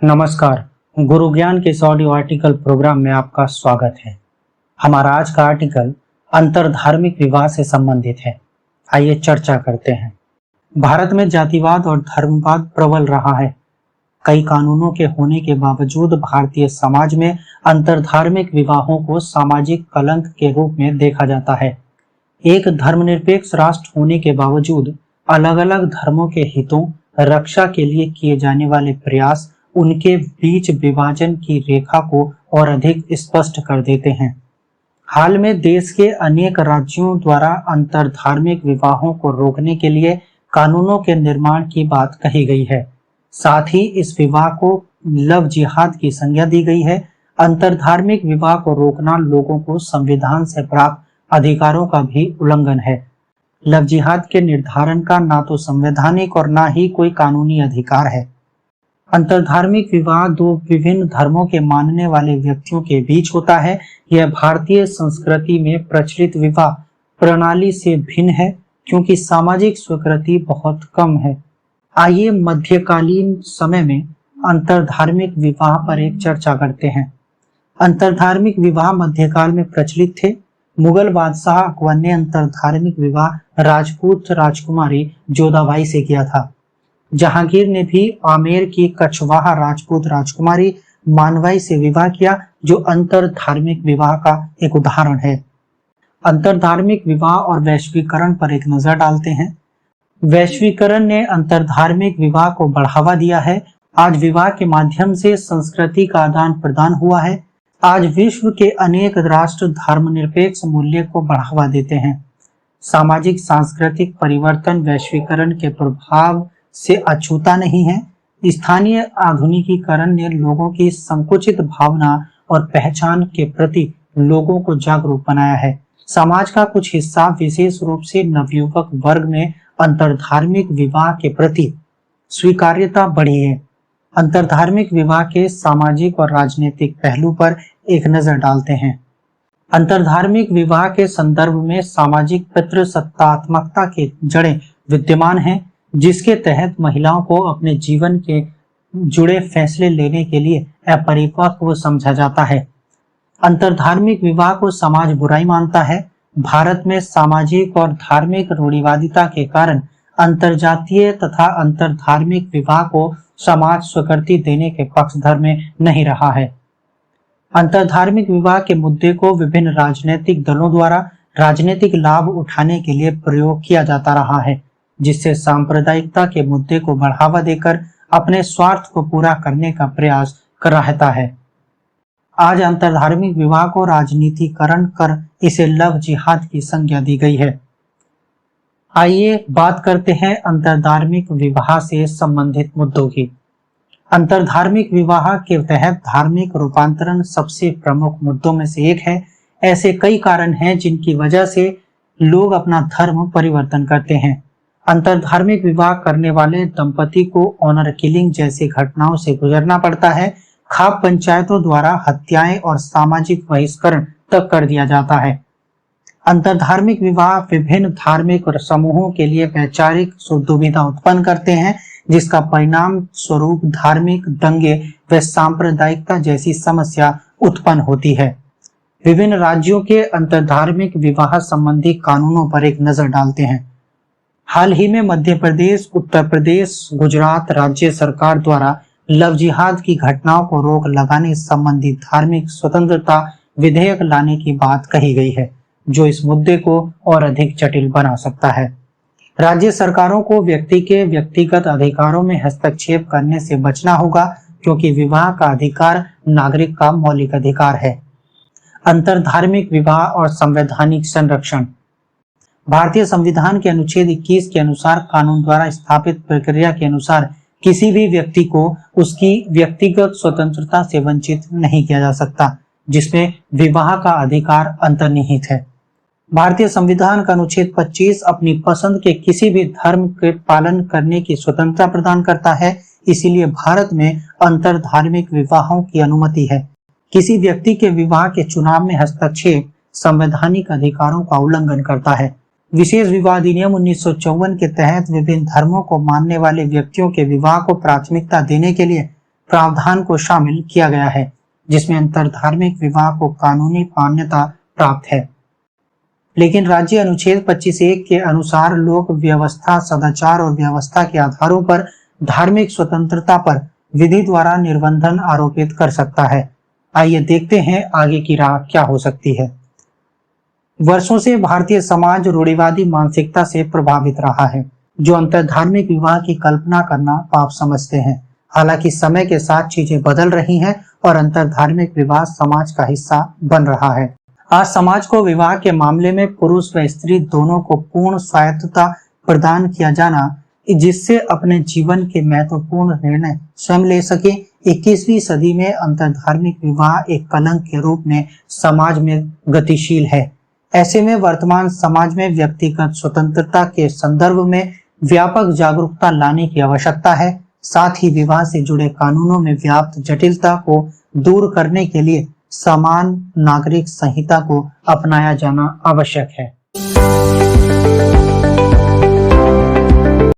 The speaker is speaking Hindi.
नमस्कार। गुरु ज्ञान के इस ऑडियो आर्टिकल प्रोग्राम में आपका स्वागत है। हमारा आज का आर्टिकल अंतरधार्मिक विवाह से संबंधित है। आइए चर्चा करते हैं। भारत में जातिवाद और धर्मवाद प्रबल रहा है। कई कानूनों के होने के बावजूद भारतीय समाज में अंतरधार्मिक विवाहों को सामाजिक कलंक के रूप में देखा जाता है। एक धर्मनिरपेक्ष राष्ट्र होने के बावजूद अलग अलग धर्मों के हितों रक्षा के लिए किए जाने वाले प्रयास उनके बीच विभाजन की रेखा को और अधिक स्पष्ट कर देते हैं। हाल में देश के अनेक राज्यों द्वारा अंतरधार्मिक विवाहों को रोकने के लिए कानूनों के निर्माण की बात कही गई है। साथ ही इस विवाह को लव जिहाद की संज्ञा दी गई है। अंतरधार्मिक विवाह को रोकना लोगों को संविधान से प्राप्त अधिकारों का भी उल्लंघन है। लव जिहाद के निर्धारण का ना तो संवैधानिक और ना ही कोई कानूनी अधिकार है। अंतरधार्मिक विवाह दो विभिन्न धर्मों के मानने वाले व्यक्तियों के बीच होता है। यह भारतीय संस्कृति में प्रचलित विवाह प्रणाली से भिन्न है क्योंकि सामाजिक स्वीकृति बहुत कम है। आइए मध्यकालीन समय में अंतरधार्मिक विवाह पर एक चर्चा करते हैं। अंतरधार्मिक विवाह मध्यकाल में प्रचलित थे। मुगल बादशाह अकबर ने अंतरधार्मिक विवाह राजपूत राजकुमारी जोधाबाई से किया था। जहांगीर ने भी आमेर की कछवाहा राजपूत राजकुमारी मानवाई से विवाह किया, जो अंतरधार्मिक विवाह का एक उदाहरण है। अंतरधार्मिक विवाह और वैश्वीकरण पर एक नजर डालते हैं। वैश्वीकरण ने अंतरधार्मिक विवाह को बढ़ावा दिया है। आज विवाह के माध्यम से संस्कृति का आदान प्रदान हुआ है। आज विश्व के अनेक राष्ट्र धर्मनिरपेक्ष मूल्य को बढ़ावा देते हैं। सामाजिक सांस्कृतिक परिवर्तन वैश्वीकरण के प्रभाव से अछूता नहीं है। स्थानीय आधुनिकीकरण ने लोगों की संकुचित भावना और पहचान के प्रति लोगों को जागरूक बनाया है। समाज का कुछ हिस्सा, विशेष रूप से नवयुवक वर्ग में अंतरधार्मिक विवाह के प्रति स्वीकार्यता बढ़ी है। अंतरधार्मिक विवाह के सामाजिक और राजनीतिक पहलू पर एक नजर डालते हैं। अंतरधार्मिक विवाह के संदर्भ में सामाजिक पितृसत्तात्मकता के जड़ें विद्यमान हैं, जिसके तहत महिलाओं को अपने जीवन के जुड़े फैसले लेने के लिए अपरिपक्व समझा जाता है। अंतरधार्मिक विवाह को समाज बुराई मानता है। भारत में सामाजिक और धार्मिक रूढ़िवादिता के कारण अंतरजातीय तथा अंतरधार्मिक विवाह को समाज स्वीकृति देने के पक्षधर में नहीं रहा है। अंतरधार्मिक विवाह के मुद्दे को विभिन्न राजनीतिक दलों द्वारा राजनीतिक लाभ उठाने के लिए प्रयोग किया जाता रहा है, जिससे सांप्रदायिकता के मुद्दे को बढ़ावा देकर अपने स्वार्थ को पूरा करने का प्रयास कर रहता है। आज अंतरधार्मिक विवाह को राजनीतिकरण कर इसे लव जिहाद की संज्ञा दी गई है। आइए बात करते हैं अंतरधार्मिक विवाह से संबंधित मुद्दों की। अंतरधार्मिक विवाह के तहत धार्मिक रूपांतरण सबसे प्रमुख मुद्दों में से एक है। ऐसे कई कारण हैं जिनकी वजह से लोग अपना धर्म परिवर्तन करते हैं। अंतरधार्मिक विवाह करने वाले दंपति को ऑनर किलिंग जैसी घटनाओं से गुजरना पड़ता है। खाप पंचायतों द्वारा हत्याएं और सामाजिक बहिष्करण तक कर दिया जाता है। अंतरधार्मिक विवाह विभिन्न धार्मिक और समूहों के लिए वैचारिक दुविधा उत्पन्न करते हैं, जिसका परिणाम स्वरूप धार्मिक दंगे व सांप्रदायिकता जैसी समस्या उत्पन्न होती है। विभिन्न राज्यों के अंतरधार्मिक विवाह संबंधी कानूनों पर एक नजर डालते हैं। हाल ही में मध्य प्रदेश, उत्तर प्रदेश, गुजरात राज्य सरकार द्वारा लव जिहाद की घटनाओं को रोक लगाने संबंधी धार्मिक स्वतंत्रता विधेयक लाने की बात कही गई है, जो इस मुद्दे को और अधिक जटिल बना सकता है। राज्य सरकारों को व्यक्ति के व्यक्तिगत अधिकारों में हस्तक्षेप करने से बचना होगा, क्योंकि विवाह का अधिकार नागरिक का मौलिक अधिकार है। अंतरधार्मिक विवाह और संवैधानिक संरक्षण। भारतीय संविधान के अनुच्छेद 21 के अनुसार कानून द्वारा स्थापित प्रक्रिया के अनुसार किसी भी व्यक्ति को उसकी व्यक्तिगत स्वतंत्रता से वंचित नहीं किया जा सकता, जिसमें विवाह का अधिकार अंतर्निहित है। भारतीय संविधान का अनुच्छेद 25 अपनी पसंद के किसी भी धर्म के पालन करने की स्वतंत्रता प्रदान करता है। इसीलिए भारत में अंतरधार्मिक विवाहों की अनुमति है। किसी व्यक्ति के विवाह के चुनाव में हस्तक्षेप संवैधानिक अधिकारों का उल्लंघन करता है। विशेष विवाह अधिनियम 1954 के तहत विभिन्न धर्मों को मानने वाले व्यक्तियों के विवाह को प्राथमिकता देने के लिए प्रावधान को शामिल किया गया है, जिसमें अंतरधार्मिक विवाह को कानूनी मान्यता प्राप्त है। लेकिन राज्य अनुच्छेद 25(1) के अनुसार लोक व्यवस्था, सदाचार और व्यवस्था के आधारों पर धार्मिक स्वतंत्रता पर विधि द्वारा निर्बंधन आरोपित कर सकता है। आइए देखते हैं आगे की राह क्या हो सकती है। वर्षों से भारतीय समाज रूढ़िवादी मानसिकता से प्रभावित रहा है, जो अंतरधार्मिक विवाह की कल्पना करना पाप समझते हैं। हालांकि समय के साथ चीजें बदल रही हैं और अंतरधार्मिक विवाह समाज का हिस्सा बन रहा है। आज समाज को विवाह के मामले में पुरुष व स्त्री दोनों को पूर्ण स्वायत्तता प्रदान किया जाना, जिससे अपने जीवन के महत्वपूर्ण निर्णय स्वयं ले सके। 21वीं सदी में अंतरधार्मिक विवाह एक कलंक के रूप में समाज में गतिशील है। ऐसे में वर्तमान समाज में व्यक्तिगत स्वतंत्रता के संदर्भ में व्यापक जागरूकता लाने की आवश्यकता है। साथ ही विवाह से जुड़े कानूनों में व्याप्त जटिलता को दूर करने के लिए समान नागरिक संहिता को अपनाया जाना आवश्यक है।